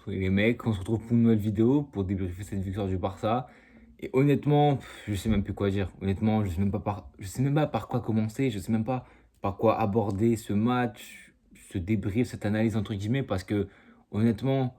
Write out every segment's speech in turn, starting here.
les mecs, on se retrouve pour une nouvelle vidéo pour débriefer cette victoire du Barça. Et honnêtement, je sais même plus quoi dire. Honnêtement, je sais même pas par quoi commencer, je sais même pas par quoi aborder ce match, ce débrief, cette analyse entre guillemets, parce que honnêtement,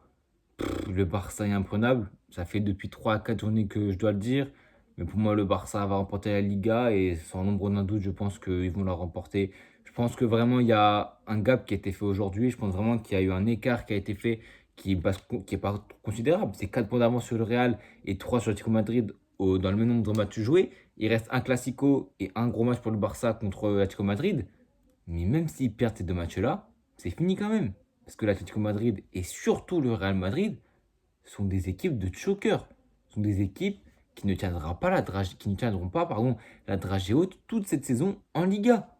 le Barça est imprenable. Ça fait depuis 3 à 4 journées que je dois le dire. Mais pour moi, le Barça va remporter la Liga et sans l'ombre d'un doute, je pense qu'ils vont la remporter. Je pense que vraiment, il y a un gap qui a été fait aujourd'hui. Je pense vraiment qu'il y a eu un écart qui a été fait qui est pas considérable. C'est 4 points d'avance sur le Real et 3 sur l'Atlético Madrid dans le même nombre de matchs joués. Il reste un Classico et un gros match pour le Barça contre l'Atlético Madrid. Mais même s'ils perdent ces deux matchs-là, c'est fini quand même. Parce que l'Atlético Madrid et surtout le Real Madrid sont des équipes de choker. Sont des équipes qui ne tiendront pas la dragée haute toute cette saison en Liga.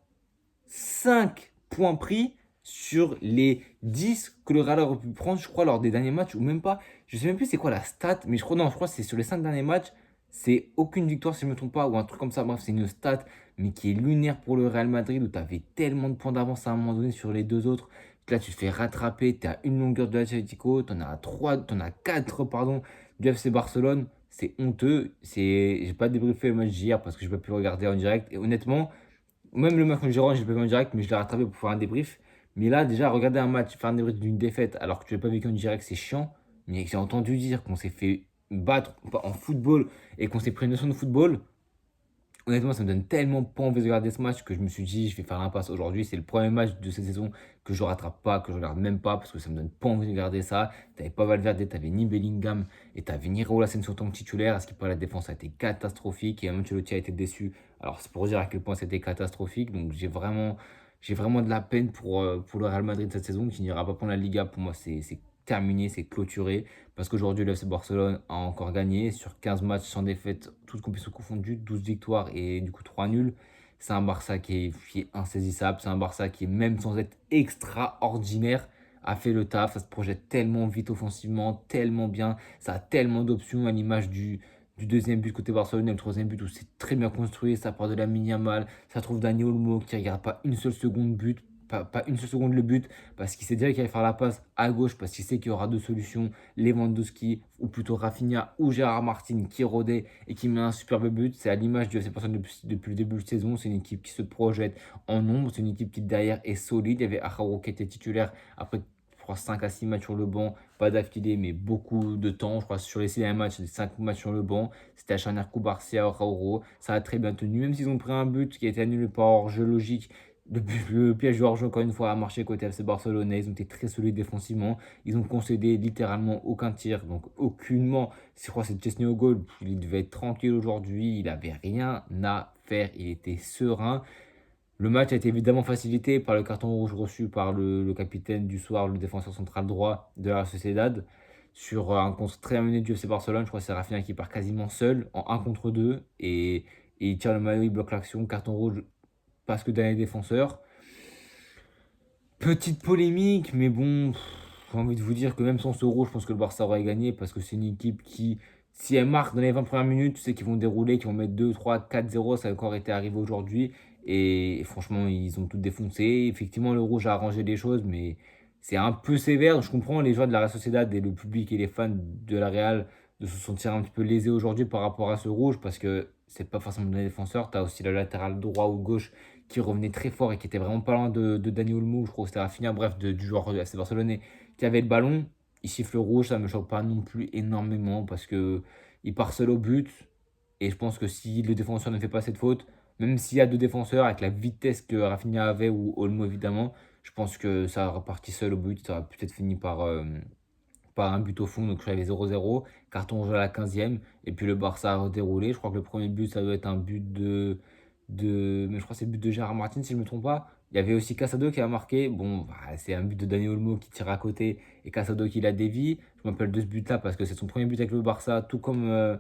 5 points pris sur les 10 que le Real aurait pu prendre, je crois, lors des derniers matchs, ou même pas. Je sais même plus c'est quoi la stat, mais je crois que c'est sur les 5 derniers matchs. C'est aucune victoire, si je ne me trompe pas, ou un truc comme ça. Bref, c'est une stat, mais qui est lunaire pour le Real Madrid, où tu avais tellement de points d'avance à un moment donné sur les deux autres. Là, tu te fais rattraper, tu es à une longueur de l'Atlético, tu en as 3, tu en as 4, pardon, du FC Barcelone. C'est honteux. J'ai pas débriefé le match d'hier parce que je n'ai pas pu le regarder en direct. Et honnêtement, même le match contre Gérard, je l'ai pas vu en direct, mais je l'ai rattrapé pour faire un débrief. Mais là, déjà, regarder un match, faire un débrief d'une défaite alors que tu l'as pas vécu en direct, c'est chiant. Mais j'ai entendu dire qu'on s'est fait battre en football et qu'on s'est pris une notion de football. Honnêtement, ça me donne tellement pas envie de regarder ce match que je me suis dit, je vais faire l'impasse aujourd'hui. C'est le premier match de cette saison que je rattrape pas, que je regarde même pas, parce que ça me donne pas envie de regarder ça. T'avais pas Valverde, t'avais ni Bellingham et t'avais ni Raúl Asensio en tant que titulaire. À ce qui paraît, la défense a été catastrophique et Ancelotti a été déçu. Alors, c'est pour dire à quel point c'était catastrophique. Donc, j'ai vraiment de la peine pour le Real Madrid cette saison qui n'ira pas prendre la Liga. Pour moi, c'est terminé, c'est clôturé. Parce qu'aujourd'hui, le FC Barcelone a encore gagné sur 15 matchs sans défaite, toutes compétitions confondues, 12 victoires et du coup 3 nuls. C'est un Barça qui est insaisissable. C'est un Barça qui, même sans être extraordinaire, a fait le taf. Ça se projette tellement vite offensivement, tellement bien. Ça a tellement d'options à l'image du deuxième but côté Barcelone et le troisième but où c'est très bien construit. Ça part de la Yamal. Ça trouve Dani Olmo qui ne regarde pas une seule seconde but. Pas une seule seconde le but parce qu'il sait déjà qu'il allait faire la passe à gauche parce qu'il sait qu'il y aura deux solutions, Lewandowski ou plutôt Rafinha ou Gérard Martin qui rodait et qui met un superbe but. C'est à l'image du FC Barcelone depuis le début de saison. C'est une équipe qui se projette en nombre. C'est une équipe qui derrière est solide. Il y avait Araujo qui était titulaire après je crois 5 à 6 matchs sur le banc, pas d'affilée mais beaucoup de temps. Je crois sur les 6 derniers matchs, 5 matchs sur le banc. C'était acharnaire coup Barcia, Araujo. Ça a très bien tenu. Même s'ils ont pris un but qui a été annulé par hors-jeu logique, le piège du hors-jeu, encore une fois, a marché côté FC Barcelone. Ils ont été très solides défensivement. Ils ont concédé littéralement aucun tir. Donc, aucunement. Je crois que c'est Chesney au goal. Il devait être tranquille aujourd'hui. Il n'avait rien à faire. Il était serein. Le match a été évidemment facilité par le carton rouge reçu par le capitaine du soir, le défenseur central droit de la Sociedad. Sur un contre très amené du FC Barcelone. Je crois que c'est Rafinha qui part quasiment seul en un contre 2. Et il tire le maillot, il bloque l'action. Carton rouge parce que dernier défenseur. Petite polémique, mais bon, j'ai envie de vous dire que même sans ce rouge, je pense que le Barça aurait gagné parce que c'est une équipe qui, si elle marque dans les 20 premières minutes, tu sais qu'ils vont dérouler, qu'ils vont mettre 2, 3, 4-0. Ça a encore été arrivé aujourd'hui. Et franchement, ils ont tout défoncé. Effectivement, le rouge a arrangé les choses, mais c'est un peu sévère. Je comprends les joueurs de la Real Sociedad et le public et les fans de la Real de se sentir un petit peu lésés aujourd'hui par rapport à ce rouge parce que c'est pas forcément des défenseurs. Tu as aussi le latéral droit ou gauche qui revenait très fort et qui était vraiment pas loin de Dani Olmo, je crois que c'était Rafinha, bref, du joueur de FC Barcelone qui avait le ballon. Il siffle rouge, ça ne me choque pas non plus énormément parce que il part seul au but. Et je pense que si le défenseur ne fait pas cette faute, même s'il y a deux défenseurs avec la vitesse que Rafinha avait ou Olmo évidemment, je pense que ça aurait parti seul au but. Ça aurait peut-être fini par un but au fond, donc je avait 0-0. Carton rouge à la 15e. Et puis le Barça a redéroulé. Je crois que le premier but, ça doit être un but mais je crois que c'est le but de Gérard Martin si je ne me trompe pas. Il y avait aussi Casado qui a marqué. Bon, bah, c'est un but de Dani Olmo qui tire à côté et Casado qui la dévie. Je m'appelle de ce but-là parce que c'est son premier but avec le Barça, tout comme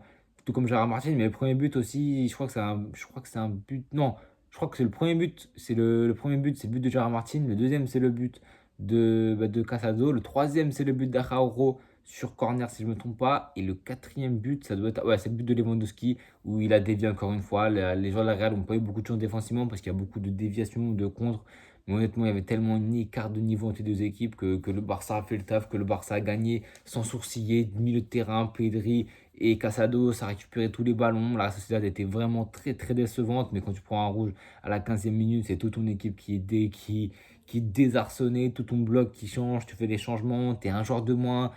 Gérard Martin. Mais le premier but aussi, je crois que c'est un but. Non, je crois que c'est le premier but. Le premier but, c'est le but de Gérard Martin. Le deuxième, c'est le but de Casado. Le troisième, c'est le but d'Araujo sur corner si je ne me trompe pas. Et le quatrième but, ça doit être. Ouais, c'est le but de Lewandowski où il a dévié encore une fois. Les joueurs de la Real n'ont pas eu beaucoup de chance défensivement parce qu'il y a beaucoup de déviations, de contre. Mais honnêtement, il y avait tellement un écart de niveau entre les deux équipes que le Barça a fait le taf, que le Barça a gagné sans sourciller. Milieu de terrain, Pedri et Casado, ça a récupéré tous les ballons. La Sociedad était vraiment très très décevante. Mais quand tu prends un rouge à la 15e minute, c'est toute ton équipe qui est désarçonnée, tout ton bloc qui change. Tu fais des changements, tu es un joueur de moins.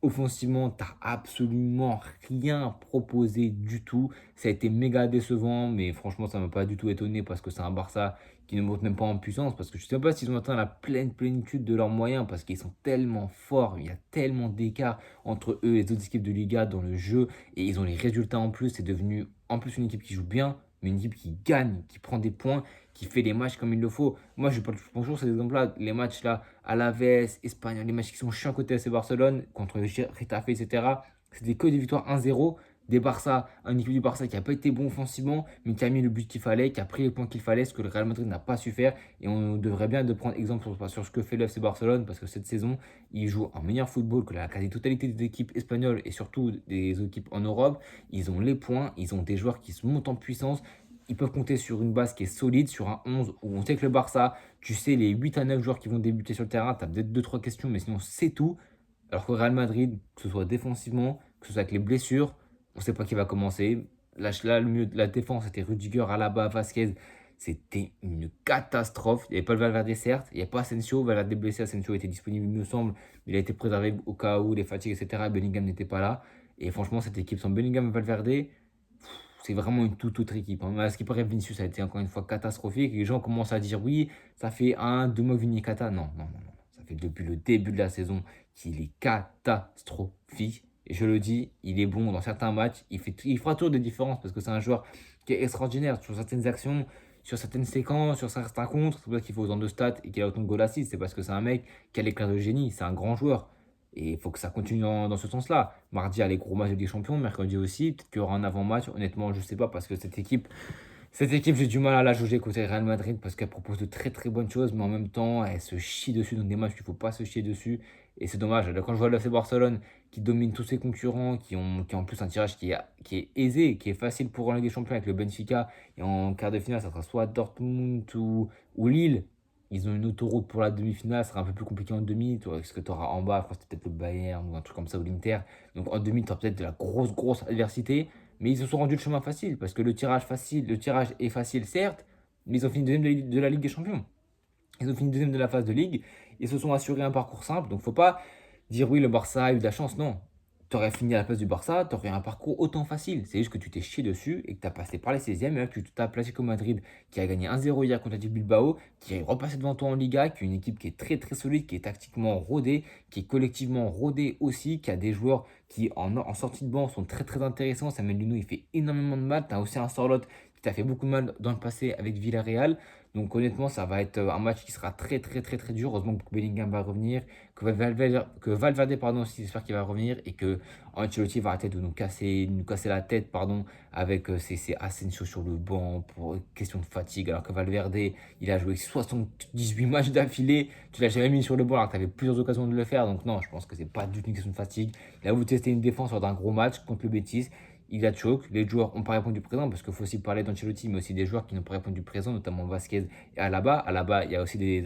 Offensivement, tu absolument rien proposé du tout. Ça a été méga décevant, mais franchement, ça ne m'a pas du tout étonné parce que c'est un Barça qui ne monte même pas en puissance. Parce que je ne sais pas s'ils ont atteint la pleine plénitude de leurs moyens parce qu'ils sont tellement forts. Il y a tellement d'écart entre eux et les autres équipes de Liga dans le jeu. Et ils ont les résultats en plus. C'est devenu en plus une équipe qui joue bien, mais une équipe qui gagne, qui prend des points, qui fait les matchs comme il le faut. Moi, je prends toujours ces exemples-là. Les matchs là Alaves, Espagne, les matchs qui sont chiants côté AC Barcelone, contre Retafe, etc. C'était que des victoires 1-0. Des Barça, un équipe du Barça qui n'a pas été bon offensivement, mais qui a mis le but qu'il fallait, qui a pris les points qu'il fallait, ce que le Real Madrid n'a pas su faire. Et on devrait bien de prendre exemple sur ce que fait le FC Barcelone, parce que cette saison, ils jouent un meilleur football que la quasi-totalité des équipes espagnoles et surtout des équipes en Europe. Ils ont les points, ils ont des joueurs qui se montent en puissance. Ils peuvent compter sur une base qui est solide, sur un 11 où on sait que le Barça, tu sais les 8 à 9 joueurs qui vont débuter sur le terrain, tu as peut-être 2-3 questions, mais sinon c'est tout. Alors que Real Madrid, que ce soit défensivement, que ce soit avec les blessures, on ne sait pas qui va commencer. Là, le milieu de la défense, c'était Rudiger, Alaba, Vasquez. C'était une catastrophe. Il n'y avait pas le Valverde, certes. Il n'y a pas Asensio. Valverde blessé, Asensio était disponible, il me semble. Mais il a été préservé au cas où, les fatigues, etc. Bellingham n'était pas là. Et franchement, cette équipe sans Bellingham et Valverde, c'est vraiment une toute autre équipe. Hein. À ce qui paraît, Vinicius a été encore une fois catastrophique. Les gens commencent à dire oui, ça fait 1, 2 mois Vini Kata. Non, non, non, non. Ça fait depuis le début de la saison qu'il est catastrophique. Et je le dis, il est bon dans certains matchs. Il fera toujours des différences parce que c'est un joueur qui est extraordinaire sur certaines actions, sur certaines séquences, sur certains contres. C'est pour ça qu'il faut autant de stats et qu'il a autant de goal assist. C'est parce que c'est un mec qui a l'éclair de génie. C'est un grand joueur. Et il faut que ça continue dans ce sens-là. Mardi, il y a les gros matchs des champions. Mercredi aussi. Peut-être qu'il y aura un avant-match. Honnêtement, je ne sais pas parce que cette équipe, j'ai du mal à la juger côté Real Madrid parce qu'elle propose de très très bonnes choses, mais en même temps, elle se chie dessus dans des matchs qu'il ne faut pas se chier dessus. Et c'est dommage. Là, quand je vois le FC Barcelone qui domine tous ses concurrents, qui ont en plus un tirage qui est aisé, qui est facile pour en Ligue des Champions avec le Benfica, et en quart de finale, ça sera soit Dortmund ou Lille. Ils ont une autoroute pour la demi-finale, ça sera un peu plus compliqué en demi. Ce que tu auras en bas, je crois que c'est peut-être le Bayern ou un truc comme ça, ou l'Inter. Donc en demi, tu auras peut-être de la grosse, grosse adversité. Mais ils se sont rendus le chemin facile, parce que le tirage est facile, certes, mais ils ont fini deuxième de la Ligue des Champions. Ils ont fini deuxième de la phase de Ligue, ils se sont assurés un parcours simple, donc faut pas dire oui, le Barça a eu de la chance, non. Tu aurais fini à la place du Barça, tu aurais un parcours autant facile. C'est juste que tu t'es chié dessus et que tu as passé par les 16e. Et là, tu t'as placé comme Madrid qui a gagné 1-0 hier contre l'Athletic Bilbao, qui est repassé devant toi en Liga, qui est une équipe qui est très très solide, qui est tactiquement rodée, qui est collectivement rodée aussi, qui a des joueurs qui en sortie de banc sont très très intéressants. Samuel Luno, il fait énormément de mal. Tu as aussi un Sorloth qui t'a fait beaucoup de mal dans le passé avec Villarreal. Donc honnêtement, ça va être un match qui sera très très très très dur. Heureusement que Bellingham va revenir, que Valverde pardon, aussi, j'espère qu'il va revenir et que Ancelotti va arrêter de nous casser la tête pardon, avec ses Asensio sur le banc pour question de fatigue. Alors que Valverde, il a joué 78 matchs d'affilée. Tu l'as jamais mis sur le banc alors que tu avais plusieurs occasions de le faire. Donc non, je pense que c'est pas du tout une question de fatigue. Il a voulu tester une défense lors d'un gros match contre le Betis. Il a choke. Les joueurs n'ont pas répondu présent parce qu'il faut aussi parler d'Ancelotti, mais aussi des joueurs qui n'ont pas répondu présent, notamment Vasquez et Alaba. Alaba, il y a aussi des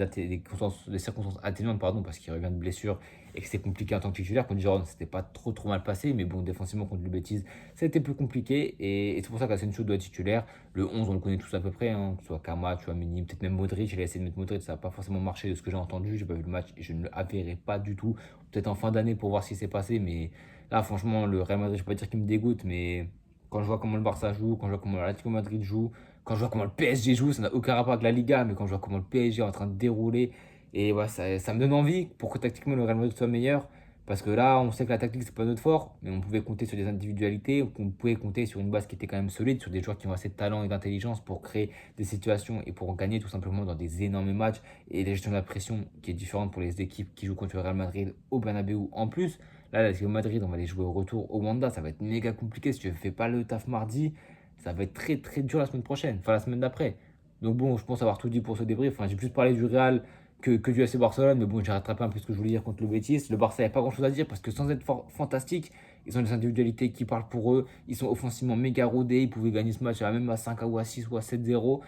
circonstances atténuantes pardon, parce qu'il revient de blessure et que c'est compliqué en tant que titulaire. Contre Giron, c'était pas trop trop mal passé, mais bon, défensivement contre le Betis, c'était plus compliqué. Et c'est pour ça qu'Asensio doit être titulaire. Le 11, on le connaît tous à peu près, hein, que ce soit Kama, Mini, peut-être même Modric. Il a essayé de mettre Modric, ça n'a pas forcément marché de ce que j'ai entendu. J'ai pas vu le match et je ne le verrai pas du tout. Peut-être en fin d'année pour voir ce qui s'est passé, mais là, franchement, le Real Madrid, je ne vais pas dire qu'il me dégoûte, mais quand je vois comment le Barça joue, quand je vois comment l'Atlético Madrid joue, quand je vois comment le PSG joue, ça n'a aucun rapport avec la Liga, mais quand je vois comment le PSG est en train de dérouler, et ouais, ça me donne envie pour que tactiquement le Real Madrid soit meilleur. Parce que là, on sait que la tactique, c'est pas notre fort, mais on pouvait compter sur des individualités, on pouvait compter sur une base qui était quand même solide, sur des joueurs qui ont assez de talent et d'intelligence pour créer des situations et pour gagner tout simplement dans des énormes matchs. Et la gestion de la pression qui est différente pour les équipes qui jouent contre le Real Madrid au Bernabeu en plus. Là, au Madrid, on va les jouer au retour au Wanda. Ça va être méga compliqué. Si tu ne fais pas le taf mardi, ça va être très très dur la semaine prochaine, enfin la semaine d'après. Donc bon, je pense avoir tout dit pour ce débrief. Enfin, j'ai plus parlé du Real que du FC Barcelone, mais bon, j'ai rattrapé un peu ce que je voulais dire contre le Betis. Le Barça, il n'y a pas grand chose à dire parce que sans être fantastique, ils ont des individualités qui parlent pour eux. Ils sont offensivement méga rodés. Ils pouvaient gagner ce match même à 5 ou à 6 ou à 7-0.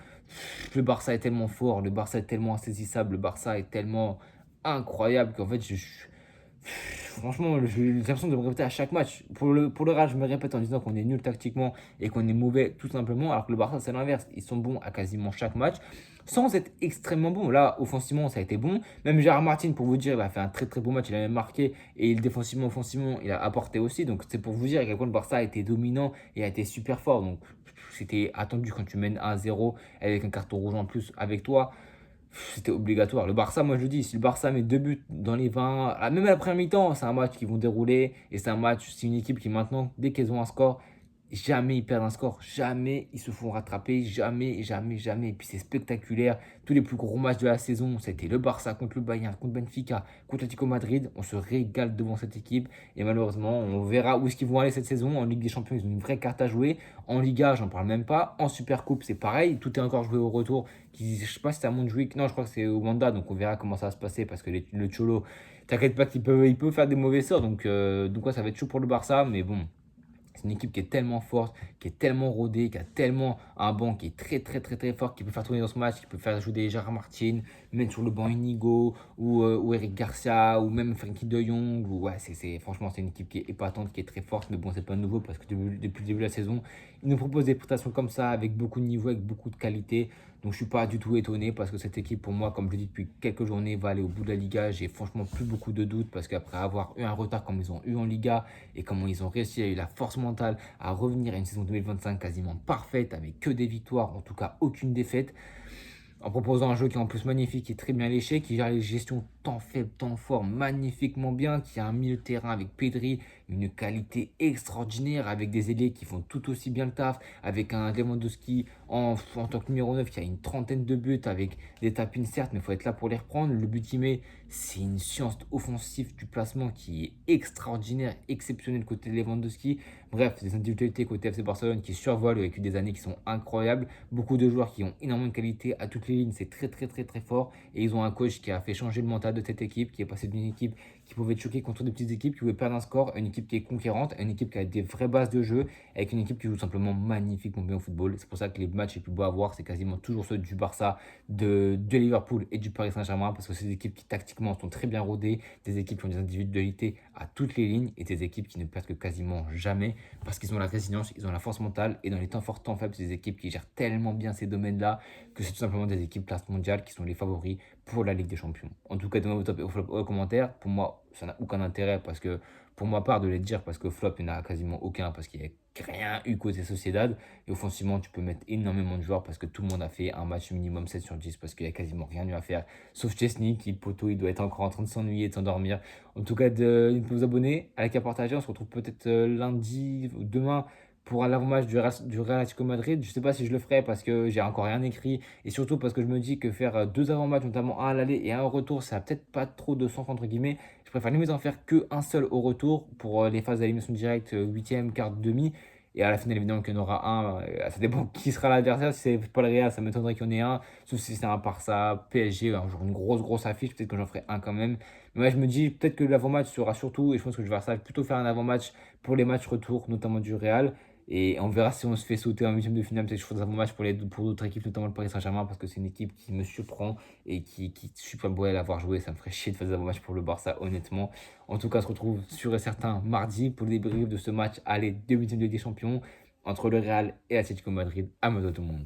Le Barça est tellement fort, le Barça est tellement insaisissable, le Barça est tellement incroyable qu'en fait, franchement, j'ai l'impression de me répéter à chaque match. Pour le Real, je me répète en disant qu'on est nul tactiquement et qu'on est mauvais tout simplement, alors que le Barça, c'est l'inverse. Ils sont bons à quasiment chaque match, sans être extrêmement bons. Là, offensivement, ça a été bon. Même Gérard Martin, pour vous dire, il a fait un très très beau match. Il a même marqué et défensivement, offensivement, il a apporté aussi. Donc, c'est pour vous dire à quel point le Barça a été dominant et a été super fort. Donc, c'était attendu quand tu mènes 1-0 avec un carton rouge en plus avec toi. C'était obligatoire. Le Barça, moi je dis, si le Barça met 2 buts dans les 20, même à la première mi-temps, c'est un match qu'ils vont dérouler. Et c'est un match, c'est une équipe qui maintenant, dès qu'ils ont un score, jamais ils perdent un score. Jamais ils se font rattraper. Jamais, jamais, jamais. Et puis c'est spectaculaire. Tous les plus gros matchs de la saison, c'était le Barça contre le Bayern, contre Benfica, contre l'Atlético Madrid. On se régale devant cette équipe. Et malheureusement, on verra où est-ce qu'ils vont aller cette saison. En Ligue des Champions, ils ont une vraie carte à jouer. En Liga, j'en parle même pas. En Super Coupe, c'est pareil. Tout est encore joué au retour. Je sais pas si c'est à Montjuic. Non, je crois que c'est au Wanda. Donc on verra comment ça va se passer. Parce que le Cholo, t'inquiète pas qu'il peut faire des mauvais sorts. Donc ouais, ça va être chaud pour le Barça. Mais bon. C'est une équipe qui est tellement forte, qui est tellement rodée, qui a tellement un banc qui est très très très très fort, qui peut faire tourner dans ce match, qui peut faire jouer des Gérard Martin, mettre sur le banc Inigo ou Eric Garcia ou même Frankie de Jong. Ouais, franchement c'est une équipe qui est épatante, qui est très forte, mais bon c'est pas nouveau parce que depuis le début de la saison, ils nous proposent des prestations comme ça avec beaucoup de niveau, avec beaucoup de qualité. Donc je suis pas du tout étonné parce que cette équipe pour moi, comme je le dis depuis quelques journées, va aller au bout de la Liga. J'ai franchement plus beaucoup de doutes parce qu'après avoir eu un retard comme ils ont eu en Liga et comment ils ont réussi à eu la force mentale à revenir à une saison 2025 quasiment parfaite avec que des victoires, en tout cas aucune défaite, en proposant un jeu qui est en plus magnifique, qui est très bien léché, qui gère les gestions temps faible, temps fort magnifiquement bien, qui a un milieu de terrain avec Pedri, une qualité extraordinaire, avec des ailiers qui font tout aussi bien le taf, avec un Lewandowski en tant que numéro 9 qui a une trentaine de buts, avec des tapines certes, mais il faut être là pour les reprendre. Le but qu'il met, c'est une science offensive du placement qui est extraordinaire, exceptionnelle côté Lewandowski. Bref, des individualités côté FC Barcelone qui survolent avec des années qui sont incroyables. Beaucoup de joueurs qui ont énormément de qualité à toutes les lignes, c'est très très très très fort. Et ils ont un coach qui a fait changer le mental de cette équipe, qui est passé d'une équipe qui pouvait te choquer contre des petites équipes, qui pouvait perdre un score, à une équipe qui est conquérante, à une équipe qui a des vraies bases de jeu, avec une équipe qui joue simplement magnifiquement bien au football. C'est pour ça que les matchs les plus beaux à voir, c'est quasiment toujours ceux du Barça, de Liverpool et du Paris Saint-Germain, parce que c'est des équipes qui tactiquement sont très bien rodées, des équipes qui ont des individualités à toutes les lignes, et des équipes qui ne perdent que quasiment jamais, parce qu'ils ont la résilience, ils ont la force mentale, et dans les temps forts, temps faibles, c'est des équipes qui gèrent tellement bien ces domaines-là, que c'est tout simplement des équipes classe mondiale qui sont les favoris pour la Ligue des Champions. En tout cas, donnez vos top et vos flop aux commentaires. Pour moi, ça n'a aucun intérêt parce que, pour ma part, de les dire parce que flop, il n'y en a quasiment aucun parce qu'il n'y a rien eu côté Sociedad. Et offensivement, tu peux mettre énormément de joueurs parce que tout le monde a fait un match minimum 7 sur 10 parce qu'il n'y a quasiment rien eu à faire. Sauf Chesney qui, poteau, il doit être encore en train de s'ennuyer, de s'endormir. En tout cas, de vous abonner, à la à partager. On se retrouve peut-être lundi ou demain pour un avant-match du Real Atlético Madrid. Je ne sais pas si je le ferai parce que j'ai encore rien écrit et surtout parce que je me dis que faire deux avant-matchs, notamment un à l'aller et un au retour, ça n'a peut-être pas trop de sens entre guillemets. Je préfère limite en faire qu'un seul au retour pour les phases d'élimination directe, huitième, quart, demi. Et à la finale, évidemment, qu'il y en aura un. Ça dépend qui sera l'adversaire. Si c'est pas le Real, ça m'étonnerait qu'il y en ait un. Sauf si c'est un Barça, PSG, un jour une grosse affiche. Peut-être que j'en ferai un quand même. Mais ouais, je me dis peut-être que l'avant-match sera surtout, et je pense que je vais faire ça, plutôt faire un avant-match pour les matchs retour, notamment du Real. Et on verra si on se fait sauter en huitième de finale. Peut-être que je ferai des avant-matchs pour d'autres équipes, notamment le Paris Saint-Germain, parce que c'est une équipe qui me surprend et qui est super beau à l'avoir joué. Ça me ferait chier de faire des avant-matchs pour le Barça, honnêtement. En tout cas, on se retrouve sûr et certain mardi pour le débrief de ce match aller de huitième de Ligue des Champions entre le Real et l'Atlético Madrid. À bientôt tout le monde.